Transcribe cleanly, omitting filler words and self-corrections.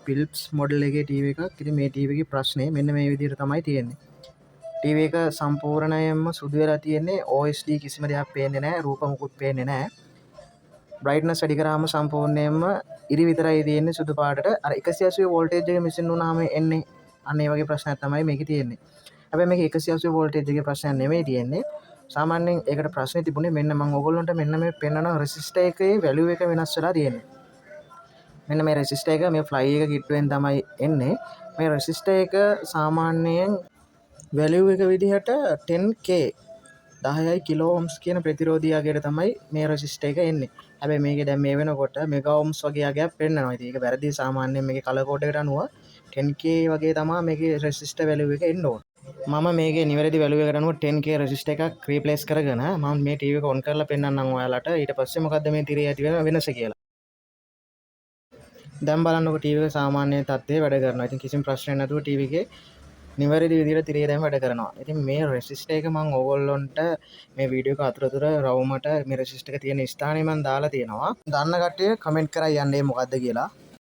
Philips model එකේ TV එකක්. ඉතින් මේ ටීවී එකේ ප්‍රශ්නේ මෙන්න මේ විදිහට තමයි තියෙන්නේ. ටීවී එක සම්පූර්ණයෙන්ම සුදු වෙලා තියෙන්නේ. OSD කිසිම දෙයක් පේන්නේ නැහැ. රූප මුකුත් පේන්නේ නැහැ. බ්‍රයිට්නස් වැඩි කරාම සම්පූර්ණයෙන්ම ඉරි විතරයි තියෙන්නේ සුදු පාටට. අර 180 වෝල්ටේජ් එක මිසින් වුණාම එන්නේ අන්න ඒ වගේ ප්‍රශ්නයක් තමයි මේකේ තියෙන්නේ. හැබැයි මේක 180 වෝල්ටේජ් එකේ ප්‍රශ්නයක් නෙමෙයි තියෙන්නේ. සාමාන්‍යයෙන් ඒකට ප්‍රශ්නේ තිබුණේ මෙන්න මම ඕගොල්ලන්ට මෙන්න මේ පෙන්වන රෙසිස්ටර් එකේ වැලියු එක වෙනස් වෙලා තියෙන්නේ. මෙන්න මේ රෙසිස්ටර් එක මේ ෆ්ලයි එක කිට්ටුවෙන් තමයි එන්නේ. මේ රෙසිස්ටර් එක සාමාන්‍යයෙන් වැලියු එක විදිහට 10k 10යි කිලෝ ඕම්ස් කියන ප්‍රතිරෝධී අගයට තමයි මේ රෙසිස්ටර් එක එන්නේ. හැබැයි මේකේ දැන් මේ වෙනකොට මෙගා ඕම්ස් වගේ අගයක් පෙන්නනවා. ඉතින් ඒක වැරදි. සාමාන්‍යයෙන් මේකේ කලර් කෝඩ් එකට අනුව 10k වගේ තමයි මේකේ රෙසිස්ටර් වැලියු එක එන්න ඕන. මම මේකේ නිවැරදි වැලියු එකට අනුව 10k රෙසිස්ටර් එකක් රීප්ලේස් කරගෙන මම මේ ටීවී එක ඔන් කරලා පෙන්නන්නම් ඔයාලට. ඊට පස්සේ මොකද්ද මේ තිරේ ඇති වෙන වෙනස කියලා. දැන් බලන්නකො ටීවී එක සාමාන්‍ය තත්ත්වයේ වැඩ කරනවා. ඉතින් කිසිම ප්‍රශ්නයක් නැතුව ටීවී එකේ නිවැරදි විදිහට තිරේ දැන් වැඩ කරනවා. ඉතින් මේ රෙසිස්ටර් එක මම ඕගොල්ලොන්ට මේ වීඩියෝ එක අතරතුර රවුමට මේ රෙසිස්ටර් එක තියෙන ස්ථානේ මම දාලා තියෙනවා. දන්න කට්ටිය කමෙන්ට් කරලා යන්නේ මොකද්ද කියලා.